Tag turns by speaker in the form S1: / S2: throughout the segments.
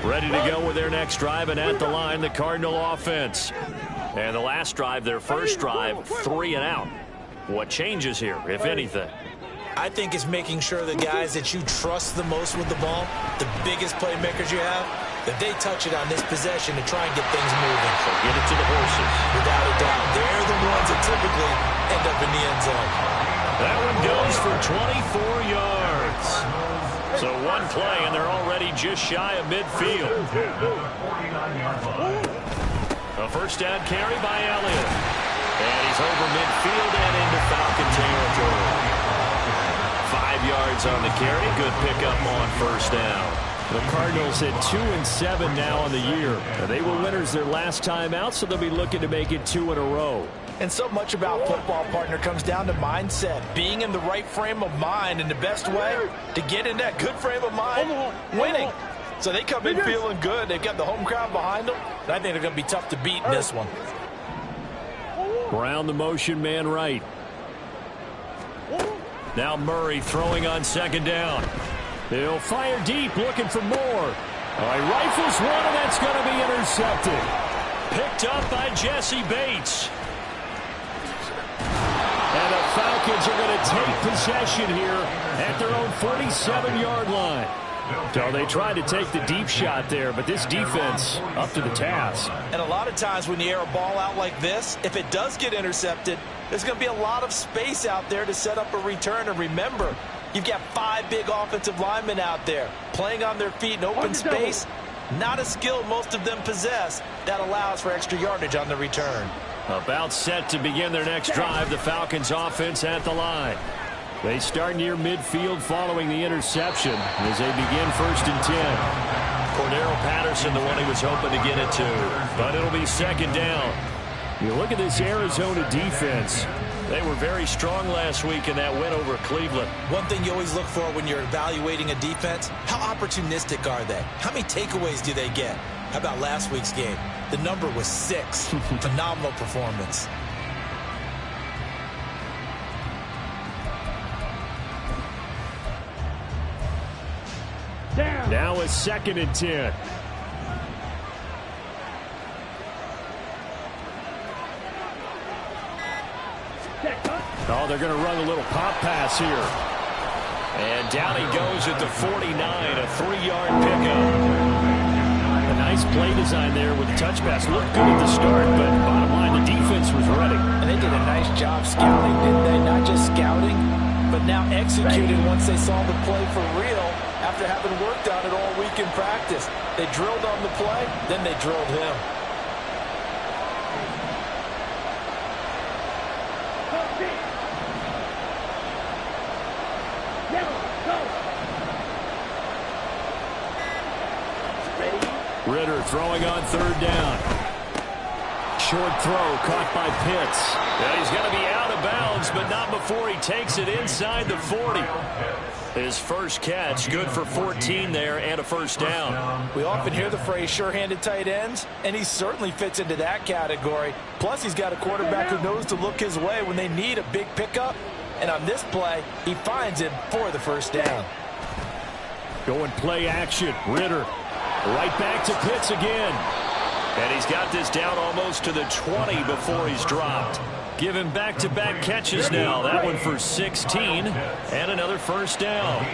S1: Ready to go with their next drive, and at the line, the Cardinal offense. And the last drive, their first drive, 3 and out. What changes here, if anything?
S2: I think it's making sure the guys that you trust the most with the ball, the biggest playmakers you have, that they touch it on this possession to try and get things moving.
S1: So get it to the horses.
S2: Without a doubt. They're the ones that typically end up in the end zone.
S1: That one goes for 24 yards. So one play, and they're already just shy of midfield. A first down carry by Elliott. And he's over midfield and into Falcon territory. 5 yards on the carry. Good pickup on first down.
S3: The Cardinals at 2-7 now on the year. They were winners their last time out, so they'll be looking to make it 2 in a row.
S2: And so much about football, partner, comes down to mindset. Being in the right frame of mind, and the best way to get in that good frame of mind, winning. So they come in feeling good. They've got the home crowd behind them. And I think they're going to be tough to beat in this one.
S3: Brown, the motion man right.
S1: Now Murray throwing on second down.
S3: He'll fire deep, looking for more. All right, rifles one, and that's going to be intercepted.
S1: Picked up by Jesse Bates.
S3: And the Falcons are going to take possession here at their own 47-yard line. So they tried to take the deep shot there, but this defense up to the task.
S2: And a lot of times when you air a ball out like this, if it does get intercepted, there's going to be a lot of space out there to set up a return. And remember, you've got 5 big offensive linemen out there playing on their feet in open space. Not a skill most of them possess that allows for extra yardage on the return.
S1: About set to begin their next drive, the Falcons offense at the line.
S3: They start near midfield following the interception as they begin 1st and 10.
S1: Cordero Patterson, the one he was hoping to get it to. But it'll be second down.
S3: You look at this Arizona defense.
S1: They were very strong last week in that win over Cleveland.
S2: One thing you always look for when you're evaluating a defense, how opportunistic are they? How many takeaways do they get? How about last week's game? The number was 6. Phenomenal performance.
S3: Now a 2nd and 10. Oh, they're going to run a little pop pass here.
S1: And down he goes at the 49, a 3-yard pickup.
S3: A nice play design there with the touch pass. Looked good at the start, but bottom line, the defense was ready.
S2: And they did a nice job scouting, didn't they? Not just scouting, but now executed once they saw the play for real after having worked on it all week in practice. They drilled on the play, then they drilled him.
S3: Ritter throwing on 3rd down. Short throw caught by Pitts.
S1: Yeah, he's going to be out of bounds, but not before he takes it inside the 40. His first catch, good for 14 there and a first down.
S2: We often hear the phrase sure-handed tight ends, and he certainly fits into that category. Plus, he's got a quarterback who knows to look his way when they need a big pickup. And on this play, he finds him for the first down.
S3: Going play action. Ritter right back to Pitts again.
S1: And he's got this down almost to the 20 before he's dropped. Give him back-to-back catches now. That one for 16 and another first down.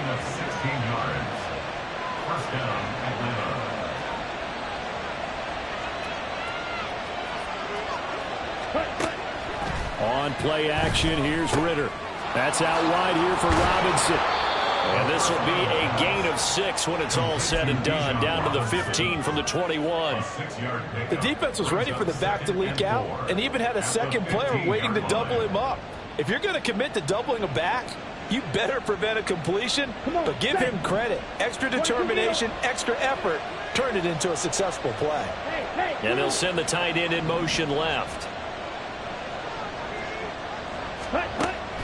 S3: On play action, here's Ritter. That's out wide here for Robinson.
S1: And this will be a gain of 6 when it's all said and done. Down to the 15 from the 21.
S2: The defense was ready for the back to leak out and even had a second player waiting to double him up. If you're going to commit to doubling a back, you better prevent a completion, but give him credit. Extra determination, extra effort, turned it into a successful play.
S1: And they'll send the tight end in motion left.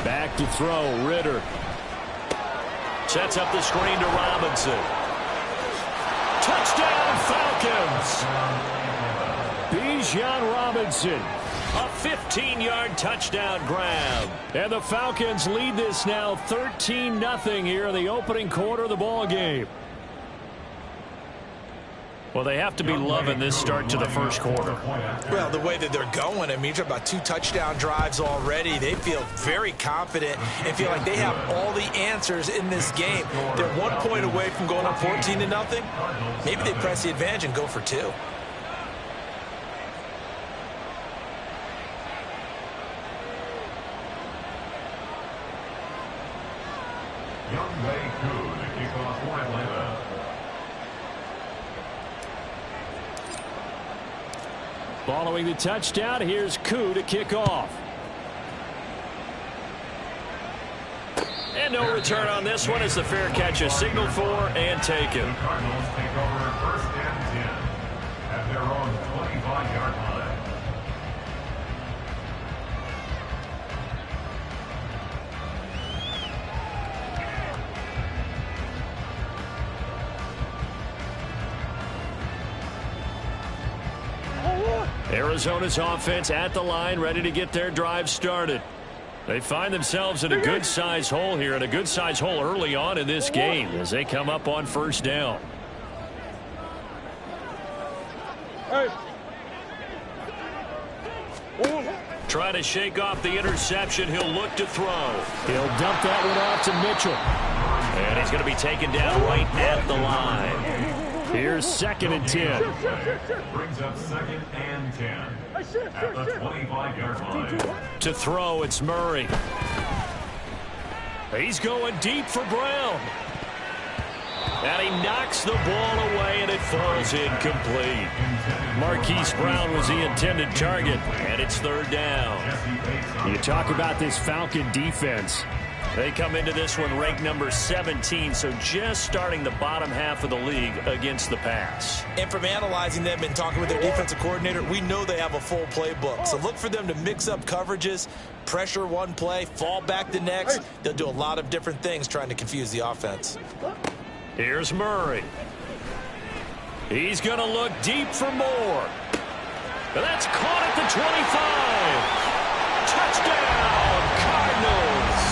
S3: Back to throw, Ritter.
S1: Sets up the screen to Robinson. Touchdown, Falcons!
S3: Bijan Robinson.
S1: A 15-yard touchdown grab.
S3: And the Falcons lead this now 13-0 here in the opening quarter of the ball game. Well, they have to be loving this start to the first quarter.
S2: Well, the way that they're going, I mean, you're talking about 2 touchdown drives already. They feel very confident and feel like they have all the answers in this game. They're 1 point away from going up 14-0. Maybe they press the advantage and go for 2.
S4: Younghoe Koo to kick off for Atlanta.
S3: Following the touchdown, here's Koo to kick off. And no return on this one as the fair catch is signaled for and taken.
S4: The Cardinals take over 1st and 10 at their own 25-yard line.
S3: Arizona's offense at the line, ready to get their drive started. They find themselves in a good-sized hole here, and a good-sized hole early on in this game as they come up on 1st down. Trying to shake off the interception. He'll look to throw. He'll dump that one off to Mitchell. And he's going to be taken down right at the line. Here's 2nd and 10.
S4: Brings up 2nd and 10 at the 25-yard line.
S3: To throw, it's Murray. He's going deep for Brown. And he knocks the ball away, and it falls incomplete. Marquise Brown was the intended target, and it's 3rd down. You talk about this Falcon defense. They come into this one ranked number 17, so just starting the bottom half of the league against the pass.
S2: And from analyzing them and talking with their defensive coordinator, we know they have a full playbook. So look for them to mix up coverages, pressure one play, fall back the next. They'll do a lot of different things trying to confuse the offense.
S3: Here's Murray. He's going to look deep for more. And that's caught at the 25. Touchdown, Cardinals.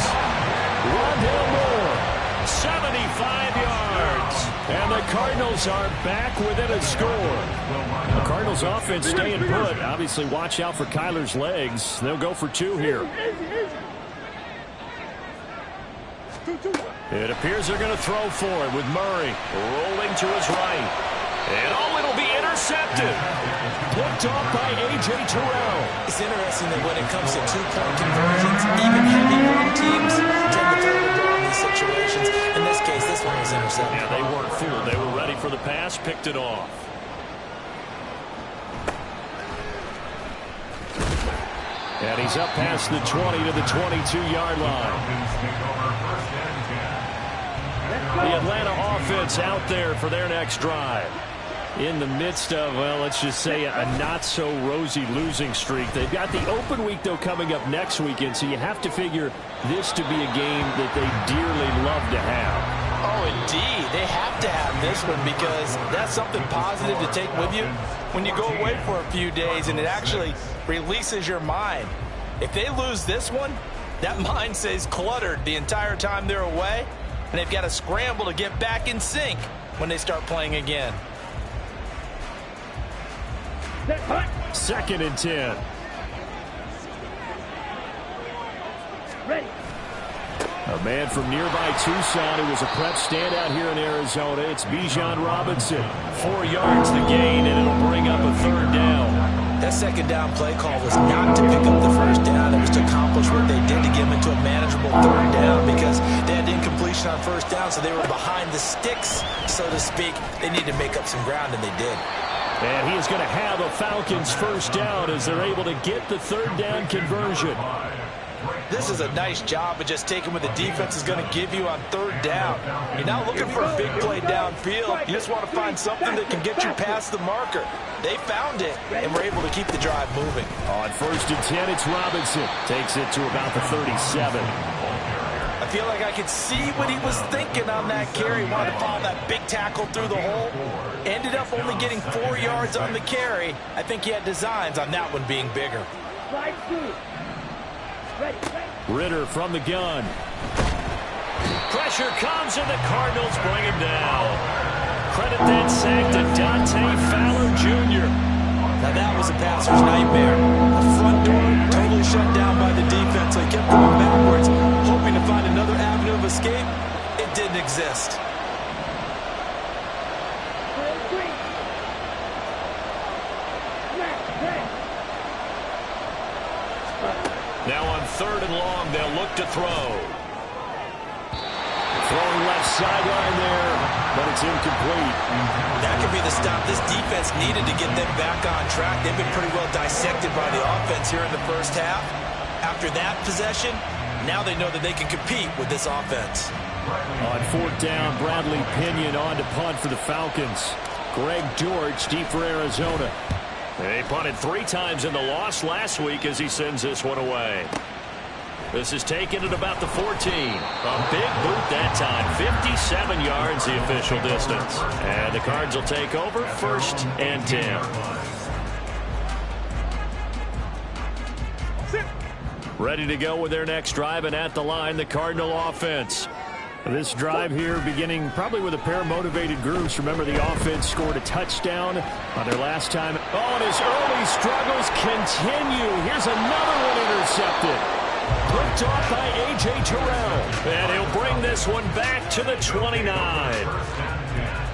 S3: Rondale Moore, 75 yards. And the Cardinals are back within a score. The Cardinals offense staying put. Obviously, watch out for Kyler's legs. They'll go for 2 here. It appears they're going to throw for it with Murray rolling to his right. And it'll be intercepted. Picked off by A.J. Terrell.
S2: It's interesting that when it comes to 2-point conversions, even heavy run teams tend to throw the ball in these situations. In this case, this one was intercepted.
S3: Yeah, they weren't fooled. They were ready for the pass, picked it off. And he's up past the 20 to the 22-yard line. The Atlanta offense out there for their next drive. In the midst of, well, let's just say a not-so-rosy losing streak. They've got the open week, though, coming up next weekend, so you have to figure this to be a game that they dearly love to have.
S2: Oh, indeed. They have to have this one because that's something positive to take with you when you go away for a few days, and it actually releases your mind. If they lose this one, that mind stays cluttered the entire time they're away, and they've got to scramble to get back in sync when they start playing again.
S3: 2nd and 10.
S5: Ready.
S3: A man from nearby Tucson who was a prep standout here in Arizona. It's Bijan Robinson. 4 yards the gain, and it'll bring up a 3rd down.
S2: That 2nd down play call was not to pick up the 1st down. It was to accomplish what they did to get them into a manageable 3rd down because they had incompletion on 1st down, so they were behind the sticks, so to speak. They needed to make up some ground, and they did.
S3: And he is going to have a Falcons 1st down as they're able to get the 3rd down conversion.
S2: This is a nice job of just taking what the defense is going to give you on 3rd down. You're not looking for a big play downfield. You just want to find something that can get you past the marker. They found it, and were able to keep the drive moving.
S3: On 1st and 10, it's Robinson. Takes it to about the 37.
S2: I feel like I could see what he was thinking on that carry. Wanted to follow that big tackle through the hole. Ended up only getting 4 yards on the carry. I think he had designs on that one being bigger.
S5: Slide through. Ready.
S3: Ritter from the gun. Pressure comes, and the Cardinals bring him down. credit that sack to Dante Fowler Jr.
S2: Now that was a passer's nightmare. The front door totally shut down by the defense. They kept going backwards, hoping to find another avenue of escape. It didn't exist.
S3: Now on 3rd and long, they'll look to throw. Throwing left sideline there, but it's incomplete.
S2: That could be the stop this defense needed to get them back on track. They've been pretty well dissected by the offense here in the first half. After that possession, now they know that they can compete with this offense.
S3: On 4th down, Bradley Pinion on to punt for the Falcons. Greg George deep for Arizona. They punted 3 times in the loss last week as he sends this one away. This is taken at about the 14. A big boot that time. 57 yards the official distance. And the Cards will take over 1st and 10. Ready to go with their next drive, and at the line, the Cardinal offense. This drive here beginning probably with a pair of motivated groups. Remember, the offense scored a touchdown on their last time. Oh, and his early struggles continue. Here's another one intercepted. Picked off by A.J. Terrell. And he'll bring this one back to the 29.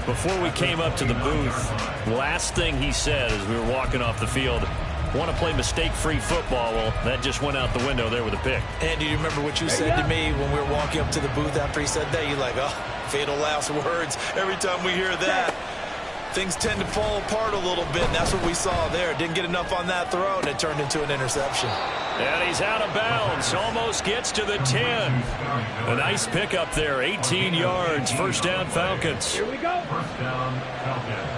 S3: Before we came up to the booth, last thing he said as we were walking off the field, want to play mistake-free football. Well, that just went out the window there with a pick.
S2: And do you remember what you said to me when we were walking up to the booth after he said that? You're like, oh, fatal last words. Every time we hear that, things tend to fall apart a little bit, and that's what we saw there. Didn't get enough on that throw, and it turned into an interception.
S3: And he's out of bounds. Almost gets to the 10. A nice pickup there. 18 yards. 1st down, Falcons.
S5: Here we go.
S4: 1st down, Falcons.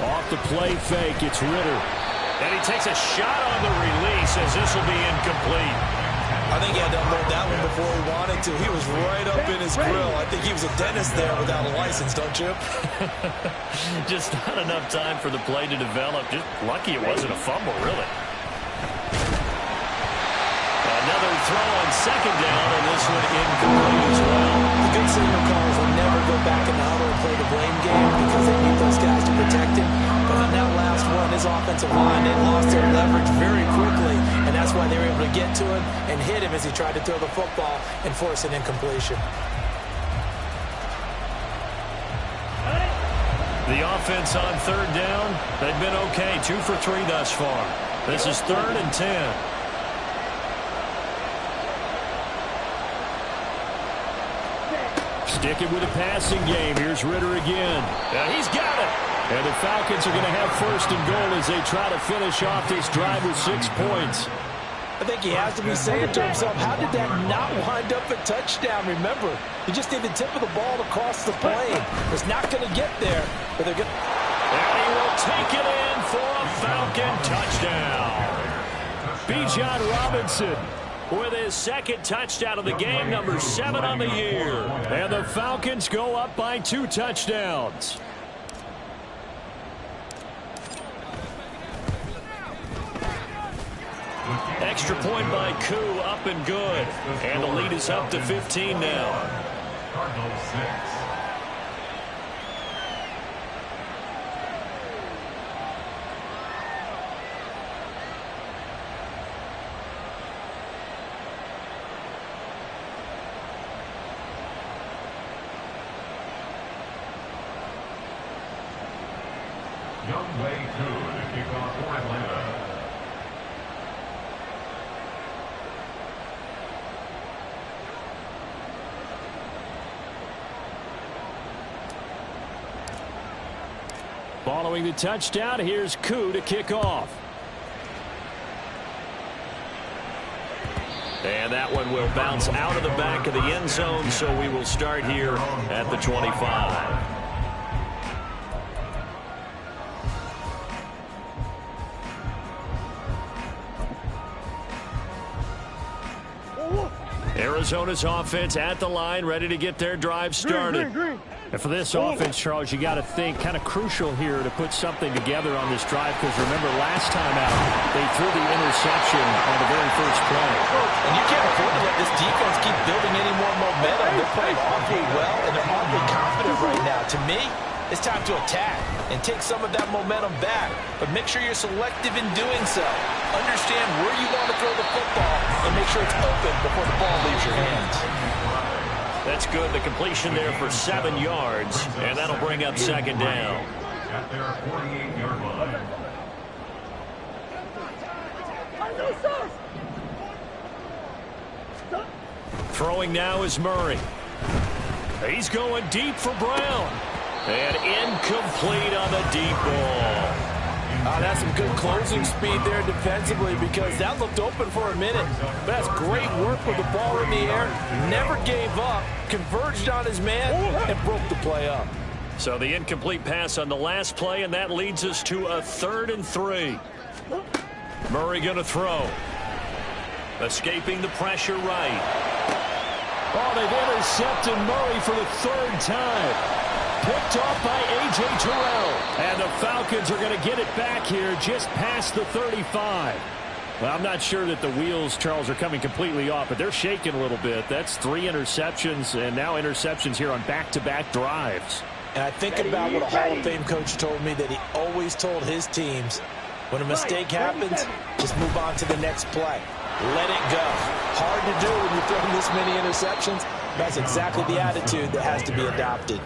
S3: Off the play fake, it's Ritter. And he takes a shot on the release as this will be incomplete.
S2: I think he had to unload that one before he wanted to. He was right up in his grill. I think he was a dentist there without a license, don't you?
S3: Just not enough time for the play to develop. Just lucky it wasn't a fumble, really. Another throw on 2nd down, and this one incomplete as well.
S2: The good signal callers will never go back in the huddle and play the blame game because they need those guys to protect him. But on that last one, his offensive line, they lost their leverage very quickly, and that's why they were able to get to him and hit him as he tried to throw the football and force an incompletion.
S3: The offense on 3rd down, they've been okay. 2 for 3 thus far. This is 3rd and 10. Sticking with a passing game. Here's Ritter again. He's got it. And the Falcons are going to have 1st and goal as they try to finish off this drive with 6 points.
S2: I think he has to be saying to himself, how did that not wind up a touchdown? Remember, he just did the tip of the ball across the plane. It's not going to get there, but they're going to...
S3: And he will take it in for a Falcon touchdown. Bijan Robinson with his 2nd touchdown of the game, number 7 on the year. And the Falcons go up by 2 touchdowns. Extra point by Koo, up and good. And the lead is up to 15 now.
S4: Cardinals 6. Younghoe Koo to kick off for Atlanta.
S3: Following the touchdown, here's Koo to kick off. And that one will bounce out of the back of the end zone, so we will start here at the 25. Arizona's offense at the line, ready to get their drive started. And for this offense, Charles, you got to think kind of crucial here to put something together on this drive, because remember last time out they threw the interception on the very first play.
S2: And you can't afford to let this defense keep building any more momentum. They're playing awfully well, and they're awfully confident right now. To me, it's time to attack and take some of that momentum back. But make sure you're selective in doing so. Understand where you want to throw the football and make sure it's open before the ball leaves your hands.
S1: That's good. The completion there for 7 yards, and that'll bring up second down.
S4: At their 48-yard line.
S3: Throwing now is Murray. He's going deep for Brown.
S1: And incomplete on the deep ball.
S2: That's some good closing speed there defensively, because that looked open for a minute. But that's great work with the ball in the air. Never gave up, converged on his man, and broke the play up.
S1: So the incomplete pass on the last play, and that leads us to a 3rd and 3. Murray going to throw. Escaping the pressure right.
S3: Oh, they've intercepted Murray for the 3rd time. Picked off by A.J. Terrell. And the Falcons are going to get it back here just past the 35. Well, I'm not sure that the wheels, Charles, are coming completely off, but they're shaking a little bit. That's 3 interceptions, and now interceptions here on back-to-back drives.
S2: And I think about what a Hall of Fame coach told me, that he always told his teams, when a mistake happens, just move on to the next play. Let it go. Hard to do when you're throwing this many interceptions. That's exactly the attitude that has to be adopted.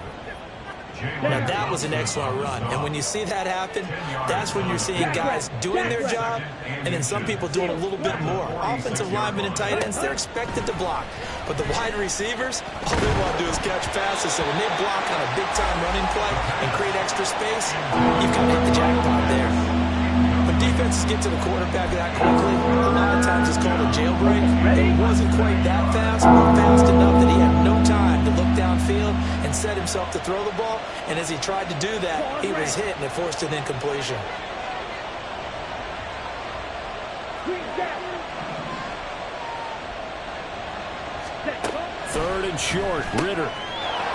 S2: Now, that was an excellent run. And when you see that happen, that's when you're seeing guys doing their job and then some people doing a little bit more. Offensive linemen and tight ends, they're expected to block. But the wide receivers, all they want to do is catch passes. So when they block on a big-time running play and create extra space, you've kind of hit the jackpot there. When defenses get to the quarterback that quickly, a lot of times it's called a jailbreak. It wasn't quite that fast, but fast enough that he had no time to look downfield and set himself to throw the ball. And as he tried to do that, he was hit and it forced an incompletion.
S3: Third and short, Ritter.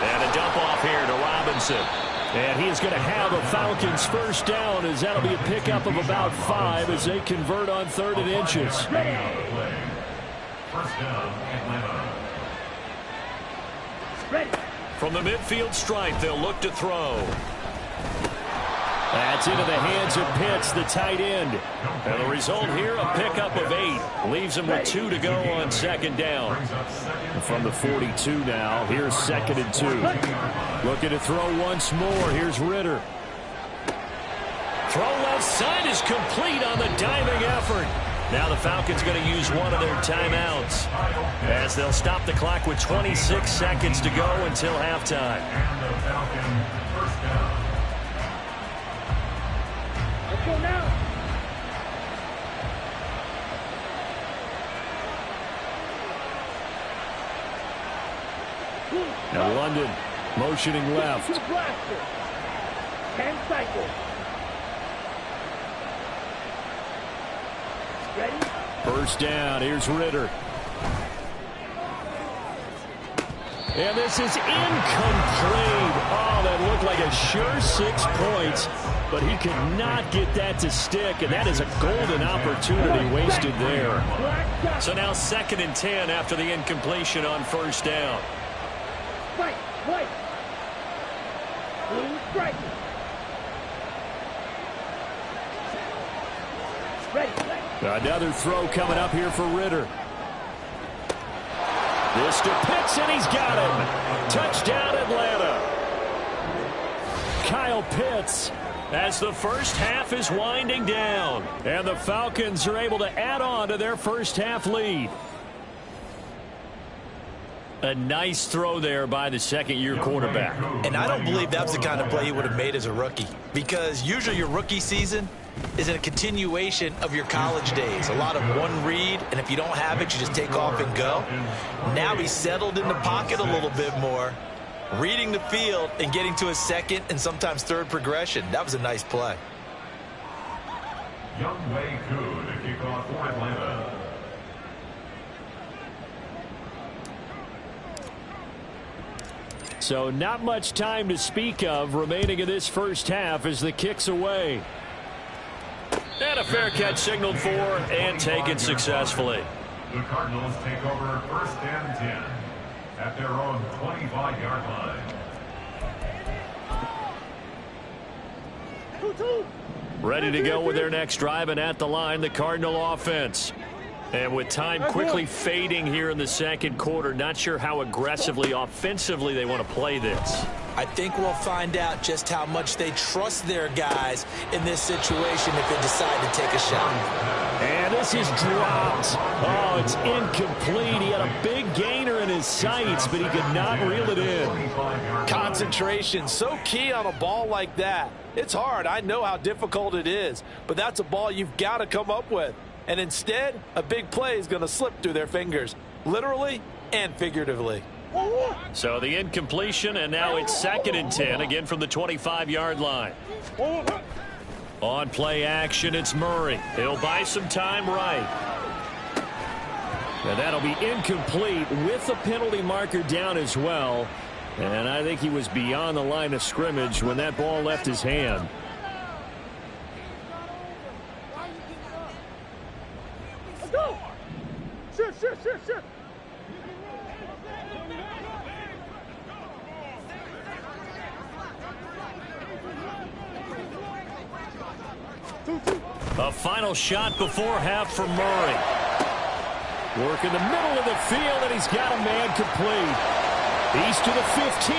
S1: And a dump off here to Robinson.
S3: And he is going to have a Falcons first down, as that'll be a pickup of about 5 as they convert on 3rd and inches.
S4: First down, Atlanta.
S1: From the midfield stripe, they'll look to throw.
S3: That's into the hands of Pitts, the tight end.
S1: And the result here, a pickup of 8. Leaves him with 2 to go on second down.
S3: From the 42 now, here's 2nd and 2. Looking to throw once more. Here's Ritter.
S1: Throw left side is complete on the diving effort. Now the Falcons going to use one of their timeouts, as they'll stop the clock with 26 seconds to go until halftime.
S4: And the Falcons first down.
S5: Let's go now.
S3: Now London motioning left.
S5: Two blaster. 10 cycles. Ready?
S3: First down. Here's Ritter. And this is incomplete. Oh, that looked like a sure 6 points, but he could not get that to stick, and that is a golden opportunity wasted there.
S1: So now 2nd and 10 after the incompletion on first down.
S5: Fight, white. Blue strike. Ready.
S3: Another throw coming up here for Ritter. This to Pitts, and he's got him. Touchdown, Atlanta. Kyle Pitts, as the first half is winding down. And the Falcons are able to add on to their first half lead. A nice throw there by the second-year quarterback.
S2: And I don't believe that was the kind of play he would have made as a rookie, because usually your rookie season is a continuation of your college days. A lot of one read, and if you don't have it, you just take off and go. Now he's settled in the pocket a little bit more, reading the field and getting to his second and sometimes third progression. That was a nice play.
S4: Young Wei Koo to kick off for Atlanta.
S3: So not much time to speak of remaining in this first half as the kick's away.
S1: And a fair catch signaled for and taken successfully.
S4: The Cardinals take over 1st and 10 at their own 25-yard line.
S3: Ready to go with their next drive, and at the line, the Cardinal offense. And with time quickly fading here in the second quarter, not sure how aggressively, offensively they want to play this.
S2: I think we'll find out just how much they trust their guys in this situation if they decide to take a shot.
S3: And this is dropped. Oh, it's incomplete. He had a big gainer in his sights, but he could not reel it in.
S2: Concentration, so key on a ball like that. It's hard. I know how difficult it is, but that's a ball you've got to come up with. And instead, a big play is going to slip through their fingers, literally and figuratively.
S3: So the incompletion, and now it's 2nd and 10, again from the 25-yard line. On play action, it's Murray. He'll buy some time right. And that'll be incomplete with the penalty marker down as well. And I think he was beyond the line of scrimmage when that ball left his hand.
S5: Go! Shoot!
S3: A final shot before half for Murray. Work in the middle of the field, and he's got a man complete. He's to the 15.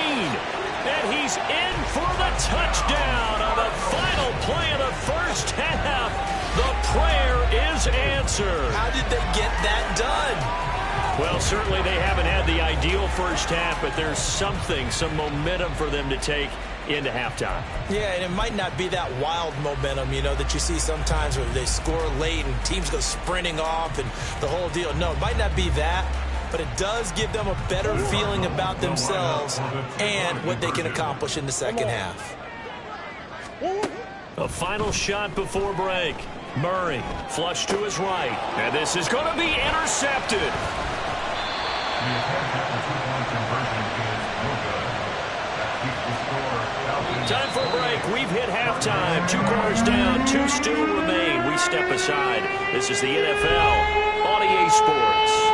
S3: And he's in for the touchdown on the final play of the first half. The prayer is answered.
S2: How did they get that done?
S3: Well, certainly they haven't had the ideal first half, but there's something, some momentum for them to take into halftime.
S2: Yeah, and it might not be that wild momentum, you know, that you see sometimes where they score late and teams go sprinting off and the whole deal. No, it might not be that, but it does give them a better feeling about themselves and what they can accomplish in the second half.
S3: A final shot before break. Murray, flush to his right. And this is going to be intercepted.
S4: The attempt at the two-point conversion is no good. That keeps the score.
S3: Time for a break. We've hit halftime. 2 quarters down, 2 still remain. We step aside. This is the NFL on EA Sports.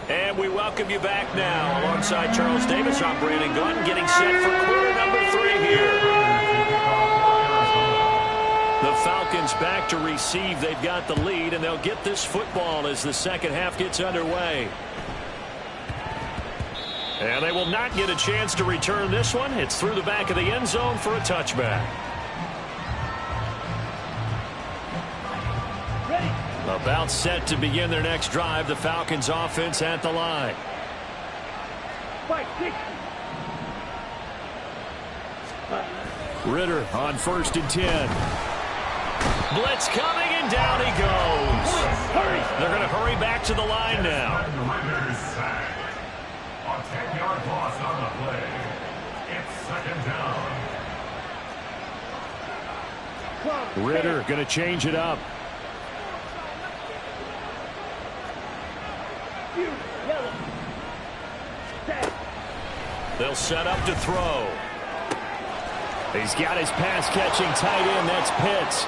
S3: And we welcome you back now. Alongside Charles Davis, I'm Brandon Gunn, getting set for quarter number 3 here. The Falcons back to receive. They've got the lead, and they'll get this football as the second half gets underway. And they will not get a chance to return this one. It's through the back of the end zone for a touchback. About set to begin their next drive. The Falcons offense at the line. Ritter on 1st and 10. Blitz coming, and down he goes. They're going to hurry back to the line now.
S4: Ritter's sack. A 10-yard loss on the play. It's 2nd down.
S3: Ritter going to change it up. They'll set up to throw. He's got his pass-catching tight end. That's Pitts.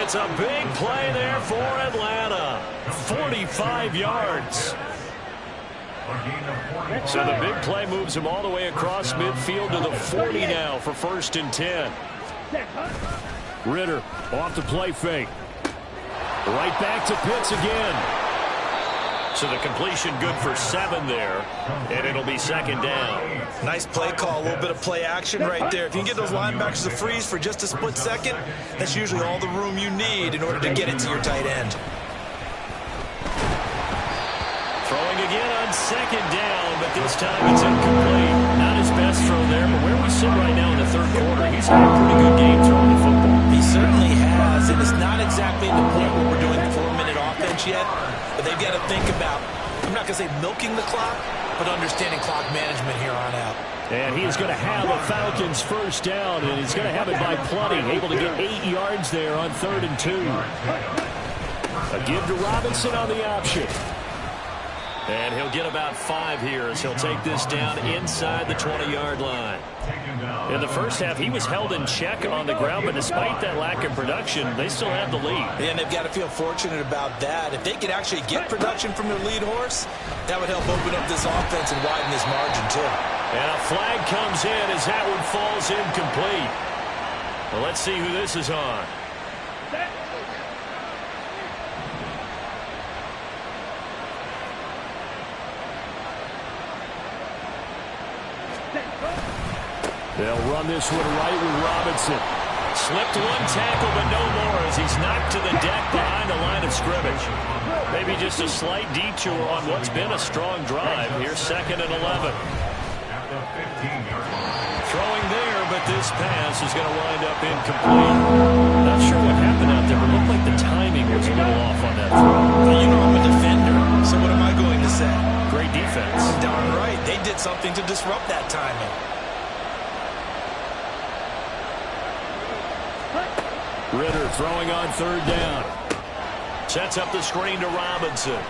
S3: It's a big play there for Atlanta. 45 yards. So the big play moves him all the way across midfield to the 40 now for 1st and 10. Ritter off the play fake. Right back to Pitts again. So the completion good for 7 there, and it'll be 2nd down.
S2: Nice play call, a little bit of play action right there. If you can get those linebackers to freeze for just a split second, that's usually all the room you need in order to get it to your tight end.
S3: Throwing again on 2nd down, but this time it's incomplete. Not as bad best throw there, but where we sit right now in the third quarter, he's had a pretty good game throwing the football.
S2: He certainly has, and it's not exactly the point where we're doing 4-minute offense yet, but they've got to think about, I'm not going to say milking the clock, but understanding clock management here on out.
S3: And he's going to have a Falcons first down, and he's going to have it by plenty, able to get 8 yards there on 3rd and 2. A give to Robinson on the option.
S1: And he'll get about 5 here as he'll take this down inside the 20-yard line.
S3: In the first half, he was held in check on the ground, but despite that lack of production, they still have the lead.
S2: And they've got to feel fortunate about that. If they could actually get production from their lead horse, that would help open up this offense and widen this margin, too.
S1: And a flag comes in as that one falls incomplete. Well, let's see who this is on.
S3: They'll run this one right with Robinson.
S1: Slipped one tackle, but no more as he's knocked to the deck behind the line of scrimmage.
S3: Maybe just a slight detour on what's been a strong drive. Here's 2nd and 11.
S1: Throwing there, but this pass is going to wind up incomplete.
S3: Not sure what happened out there, but it looked like the timing was a little off on that throw.
S2: You know I'm a defender, so what am I going to say?
S3: Great defense.
S2: Darn right. They did something to disrupt that timing.
S3: Ritter throwing on 3rd down.
S1: Sets up the screen to Robinson.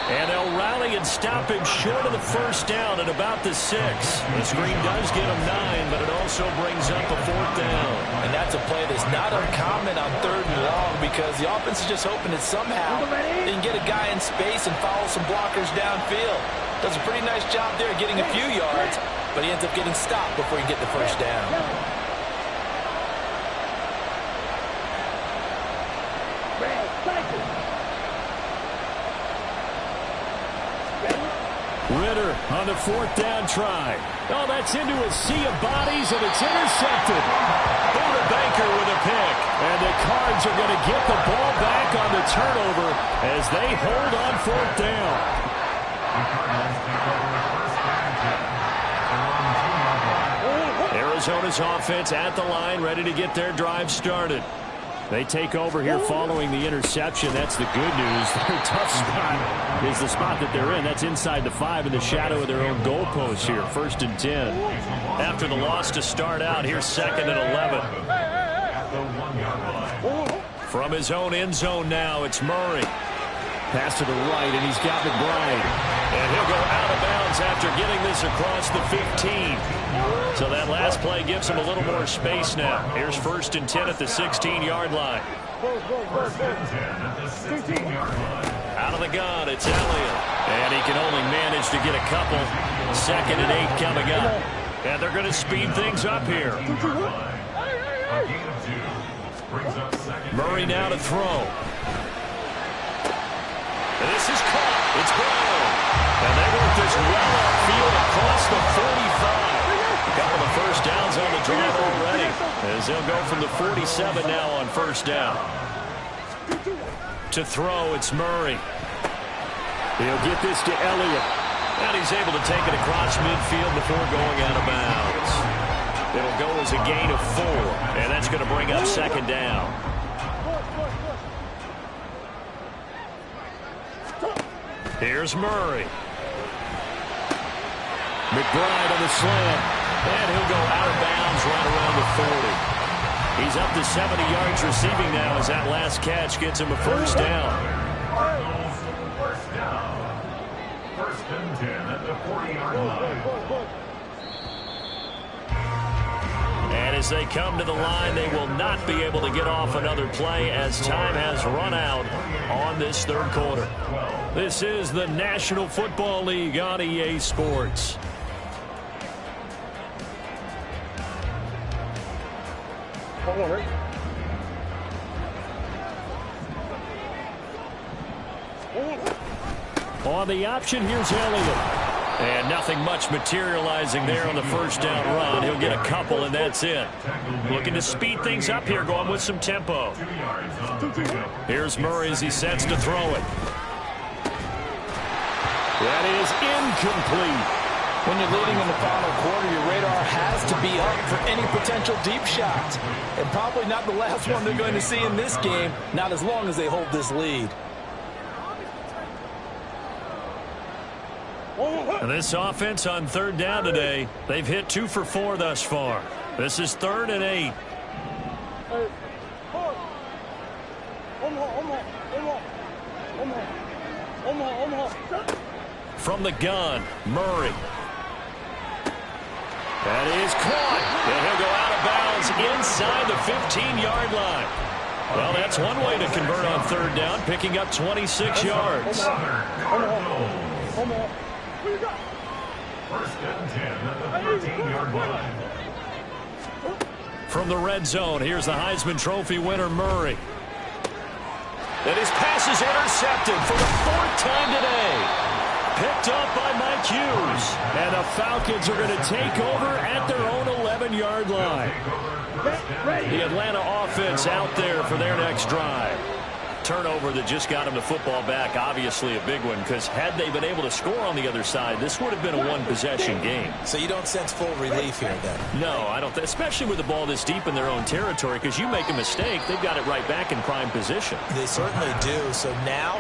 S3: And they'll rally and stop him short of the first down at about the 6. The screen does get him 9, but it also brings up a 4th down.
S2: And that's a play that's not uncommon on 3rd and long because the offense is just hoping that somehow they can get a guy in space and follow some blockers downfield. Does a pretty nice job there getting a few yards, but he ends up getting stopped before he can get the first down.
S3: Ritter on the 4th down try. Oh, that's into a sea of bodies, and it's intercepted.
S1: Buda Baker with a pick.
S3: And the Cards are going to get the ball back on the turnover as they hold on 4th down. Arizona's offense at the line, ready to get their drive started. They take over here following the interception. That's the good news. Their tough spot is the spot that they're in. That's inside the 5 in the shadow of their own goalpost here. 1st and 10.
S1: After the loss to start out, here's 2nd and 11. From his own end zone now, it's Murray.
S3: Pass to the right, and he's got McBride.
S1: And he'll go out of bounds after getting this across the 15. So that last play gives him a little more space now. Here's 1st and 10 at the 16-yard line. Out of the gun, it's Elliott. And he can only manage to get a couple. 2nd and 8 coming up. And they're going to speed things up here. Murray now to throw. And this is caught. It's Brown. And they work this well upfield across the 45. A couple of first downs on the drive already. As they'll go from the 47 now on 1st down. To throw, it's Murray.
S3: He'll get this to Elliott.
S1: And he's able to take it across midfield before going out of bounds. It'll go as a gain of 4. And that's going to bring up 2nd down. Here's Murray.
S3: McBride on the slant.
S1: And he'll go out of bounds right around the 40. He's up to 70 yards receiving now as that last catch gets him a 1st down.
S4: First down. 1st and 10 at the 40-yard line.
S1: And as they come to the line, they will not be able to get off another play as time has run out on this 3rd quarter. This is the National Football League on EA Sports.
S5: Hold on, Rick.
S3: On the option, here's Elliott.
S1: And nothing much materializing there on the 1st down run. He'll get a couple, and that's it. Looking to speed things up here, going with some tempo. Here's Murray as he sets to throw it.
S3: That is incomplete.
S2: When you're leading in the final quarter, your radar has to be up for any potential deep shots. And probably not the last one they're going to see in this game, not as long as they hold this lead.
S3: And this offense on third down today, they've hit 2 for 4 thus far. This is 3rd and 8. From the gun, Murray. That is caught. And he'll go out of bounds inside the 15-yard line. Well, that's one way to convert on third down, picking up 26 yards.
S4: First and 10 at the 13-yard line.
S3: From the red zone, here's the Heisman Trophy winner, Murray. And his pass is intercepted for the 4th time today. Picked up by Mike Hughes. And the Falcons are going to take over at their own 11-yard line. The Atlanta offense out there for their next drive. Turnover that just got him the football back, obviously a big one, because had they been able to score on the other side, this would have been a one-possession game.
S2: So you don't sense full relief here, then?
S3: No, I don't. Especially with the ball this deep in their own territory, because you make a mistake, they've got it right back in prime position.
S2: They certainly do. So now,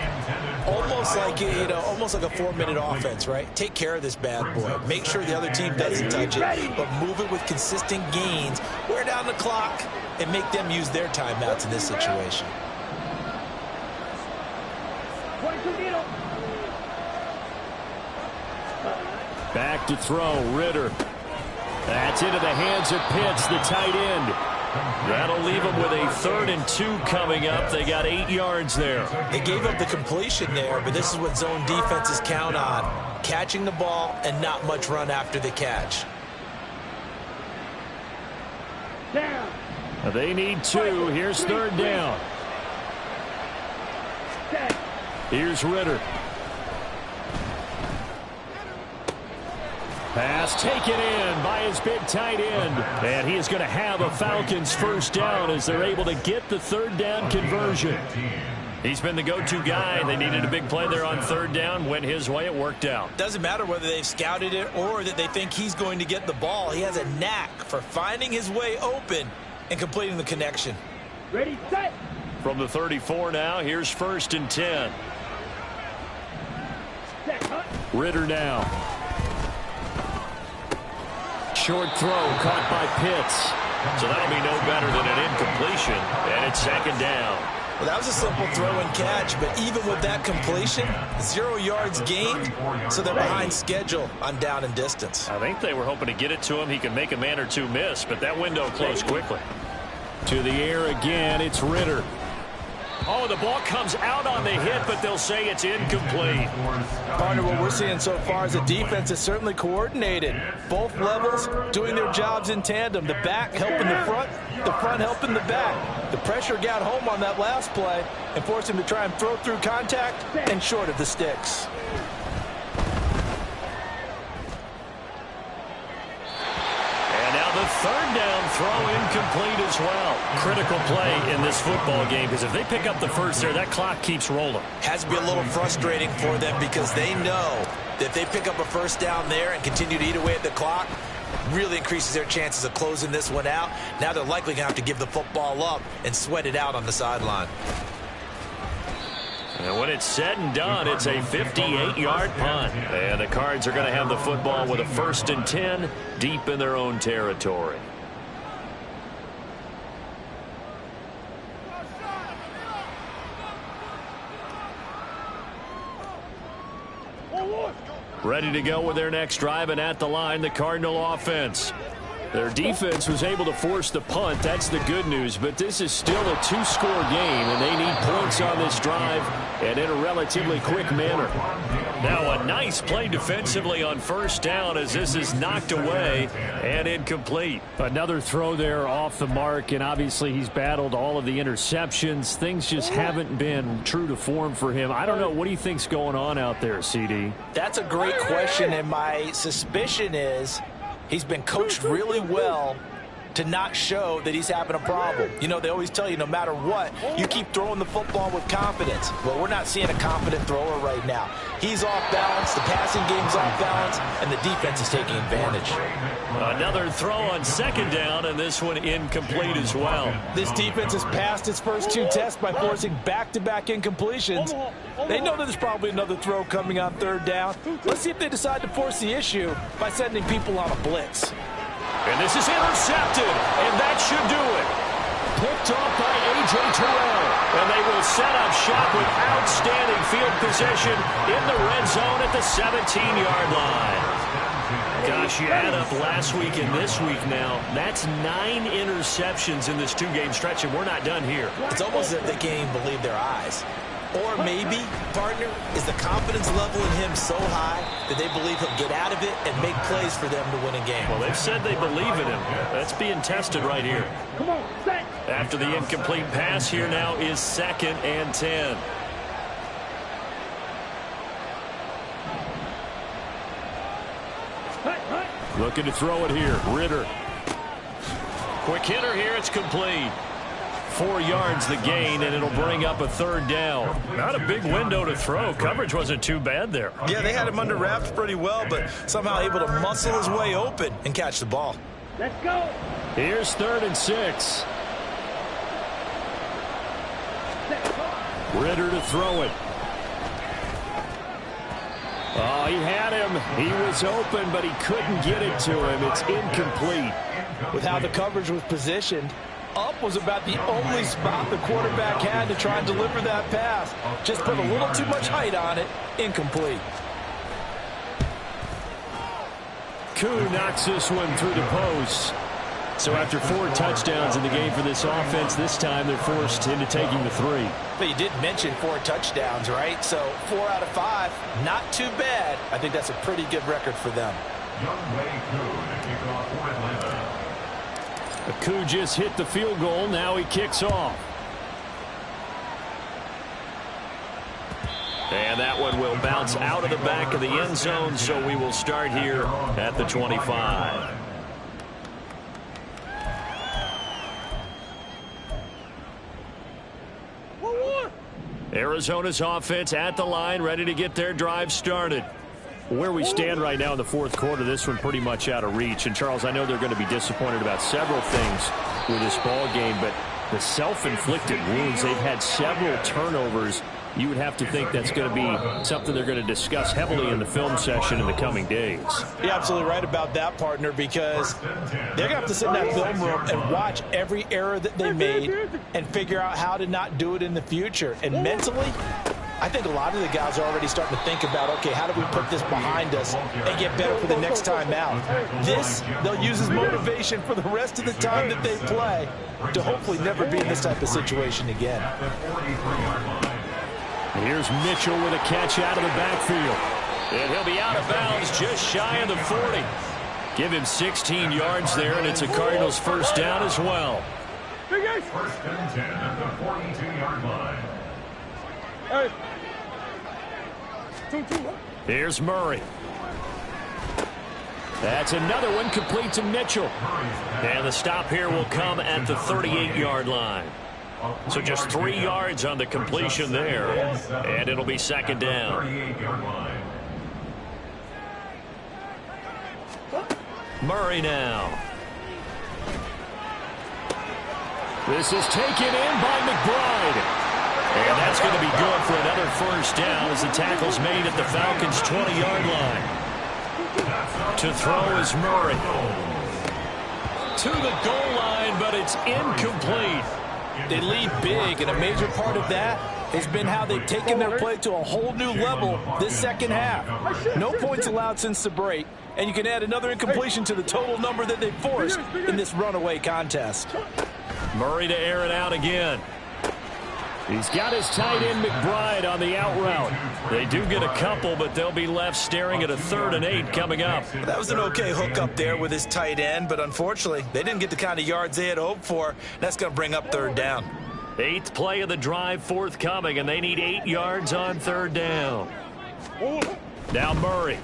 S2: almost like almost like a 4-minute offense, right? Take care of this bad boy. Make sure the other team doesn't touch it, but move it with consistent gains, wear down the clock, and make them use their timeouts in this situation.
S3: Back to throw, Ritter. That's into the hands of Pitts, the tight end. That'll leave them with a 3rd and 2 coming up. They got 8 yards there.
S2: They gave up the completion there, but this is what zone defenses count on. Catching the ball and not much run after the catch.
S3: They need 2. Here's 3rd down. Here's Ritter. Pass taken in by his big tight end. And he is going to have a Falcons first down as they're able to get the 3rd down conversion. He's been the go-to guy. They needed a big play there on 3rd down. Went his way. It worked out.
S2: Doesn't matter whether they've scouted it or that they think he's going to get the ball. He has a knack for finding his way open and completing the connection.
S5: Ready, set.
S3: From the 34 now, here's 1st and 10. Ritter now. Short throw caught by Pitts. So that'll be no better than an incompletion. And it's 2nd down.
S2: Well, that was a simple throw and catch, but even with that completion, 0 yards gained, so they're behind schedule on down and distance.
S3: I think they were hoping to get it to him. He could make a man or 2 miss, but that window closed quickly. To the air again, it's Ritter. Oh, the ball comes out on the hit, but they'll say it's incomplete.
S2: Partner, what we're seeing so far is the defense is certainly coordinated. Both levels doing their jobs in tandem. The back helping the front helping the back. The pressure got home on that last play and forced him to try and throw through contact and short of the sticks.
S3: The 3rd down throw incomplete as well. Critical play in this football game, because if they pick up the first there, that clock keeps rolling.
S2: Has to be a little frustrating for them because they know that if they pick up a first down there and continue to eat away at the clock, really increases their chances of closing this one out. Now they're likely going to have to give the football up and sweat it out on the sideline.
S3: And when it's said and done, it's a 58-yard punt. And the Cards are going to have the football with a 1st and 10 deep in their own territory. Ready to go with their next drive, and at the line, the Cardinal offense. Their defense was able to force the punt. That's the good news. But this is still a 2-score game, and they need points on this drive and in a relatively quick manner. Now a nice play defensively on 1st down as this is knocked away and incomplete.
S6: Another throw there off the mark, and obviously he's battled all of the interceptions. Things just haven't been true to form for him. I don't know. What do you think's going on out there, CD?
S2: That's a great question, and my suspicion is he's been coached really well to not show that he's having a problem. You know, they always tell you no matter what, you keep throwing the football with confidence. Well, we're not seeing a confident thrower right now. He's off balance, the passing game's off balance, and the defense is taking advantage.
S3: Another throw on second down, and this one incomplete as well.
S2: This defense has passed its first 2 tests by forcing back-to-back incompletions. They know that there's probably another throw coming on third down. Let's see if they decide to force the issue by sending people on a blitz.
S3: And this is intercepted, and that should do it. Picked off by A.J. Terrell. And they will set up shop with outstanding field position in the red zone at the 17-yard line. Gosh, you add up last week and this week now, that's 9 interceptions in this 2-game stretch, and we're not done here.
S2: It's almost as if they can't even believe their eyes. Or maybe, partner, is the confidence level in him so high that they believe he'll get out of it and make plays for them to win a game.
S3: Well, they've said they believe in him. That's being tested right here.
S5: Come on, set.
S3: After the incomplete pass, here now is 2nd and 10.
S6: Looking to throw it here. Ritter.
S3: Quick hitter here. It's complete.
S6: 4 yards the gain, and it'll bring up a 3rd down.
S3: Not a big window to throw. Coverage wasn't too bad there.
S2: Yeah, they had him under wraps pretty well, but somehow able to muscle his way open and catch the ball.
S5: Let's go.
S6: Here's 3rd and 6. Ritter to throw it. Oh, he had him. He was open, but he couldn't get it to him. It's incomplete.
S2: With how the coverage was positioned, up was about the only spot the quarterback had to try and deliver that pass. Just put a little too much height on it. Incomplete.
S6: Koo knocks this one through the post. So after 4 touchdowns in the game for this offense, this time they're forced into taking the 3.
S2: But you did mention 4 touchdowns, right? So 4 out of 5, not too bad. I think that's a pretty good record for them.
S4: Younghoe Koo to kick off for Atlanta.
S6: Koo just hit the field goal. Now he kicks off.
S3: And that one will bounce out of the back of the end zone, so we will start here at the 25. Arizona's offense at the line, ready to get their drive started.
S6: Where we stand right now in the 4th quarter, this one pretty much out of reach. And, Charles, I know they're going to be disappointed about several things with this ball game, but the self-inflicted wounds, they've had several turnovers. You would have to think that's going to be something they're going to discuss heavily in the film session in the coming days.
S2: You're absolutely right about that, partner, because they're going to have to sit in that film room and watch every error that they made and figure out how to not do it in the future. And mentally, I think a lot of the guys are already starting to think about, okay, how do we put this behind us and get better for the next time out? This, they'll use as motivation for the rest of the time that they play to hopefully never be in this type of situation again.
S6: Here's Mitchell with a catch out of the backfield.
S3: And he'll be out of bounds just shy of the 40.
S6: Give him 16 yards there, and it's a Cardinals 1st down as well.
S4: 1st and 10 at the 42-yard line.
S5: Hey.
S6: Here's Murray. That's another one complete to Mitchell.
S3: And the stop here will come at the 38-yard line. So just 3 yards on the completion there. And it'll be 2nd down. Murray now.
S6: This is taken in by McBride.
S3: And that's going to be good for another 1st down as the tackle's made at the Falcons' 20-yard line. To throw is Murray. To the goal line, but it's incomplete.
S2: They lead big, and a major part of that has been how they've taken their play to a whole new level this 2nd half. No points allowed since the break, and you can add another incompletion to the total number that they forced in this runaway contest.
S3: Murray to air it out again.
S6: He's got his tight end McBride on the out route.
S3: They do get a couple, but they'll be left staring at a 3rd and 8 coming up.
S2: That was an okay hook up there with his tight end, but unfortunately, they didn't get the kind of yards they had hoped for. That's going to bring up 3rd down.
S3: 8th play of the drive forthcoming, and they need 8 yards on 3rd down. Now Murray.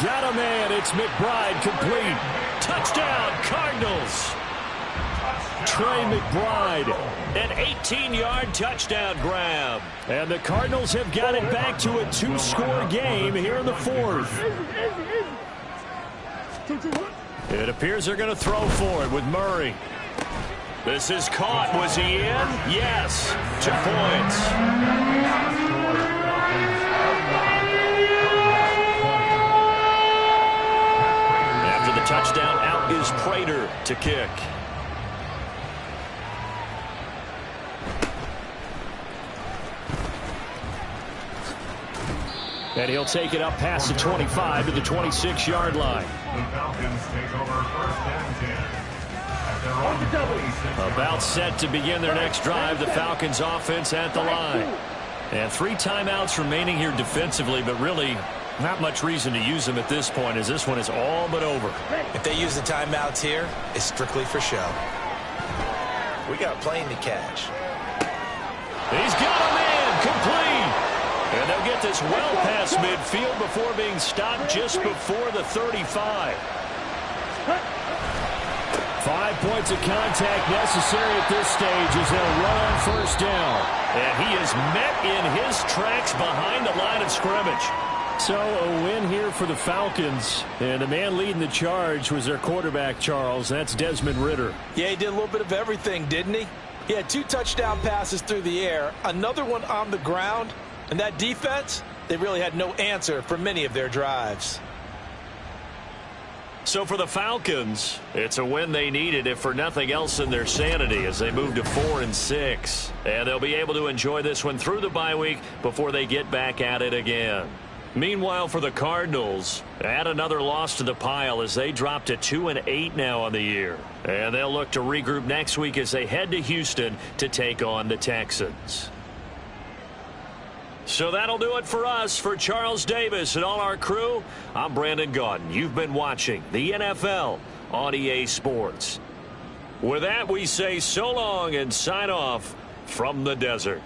S3: got a man. It's McBride, complete. Touchdown, Cardinals. Trey McBride, an 18-yard touchdown grab. And the Cardinals have got it back to a 2-score game here in the fourth. It appears they're going to throw for it with Murray. This is caught. Was he in? Yes. 2 points. After the touchdown, out is Prater to kick. And he'll take it up past the 25 to the 26-yard line.
S4: The Falcons take over first and 10. At their own 26.
S3: About set to begin their next drive, the Falcons offense at the line. And 3 timeouts remaining here defensively, but really not much reason to use them at this point, as this one is all but over.
S2: If they use the timeouts here, it's strictly for show. We got a plane to catch.
S3: He's got a man, complete. And they'll get this well past midfield before being stopped just before the 35. 5 points of contact necessary at this stage as they'll run on first down. And he is met in his tracks behind the line of scrimmage. So a win here for the Falcons. And the man leading the charge was their quarterback, Charles. That's Desmond Ridder.
S2: Yeah, he did a little bit of everything, didn't he? He had 2 touchdown passes through the air, another one on the ground. And that defense, they really had no answer for many of their drives.
S3: So for the Falcons, it's a win they needed, if for nothing else in their sanity, as they move to 4-6. And they'll be able to enjoy this one through the bye week before they get back at it again. Meanwhile, for the Cardinals, add another loss to the pile as they drop to 2-8 now on the year. And they'll look to regroup next week as they head to Houston to take on the Texans. So that'll do it for us. For Charles Davis and all our crew, I'm Brandon Gaudin. You've been watching the NFL on EA Sports. With that, we say so long and sign off from the desert.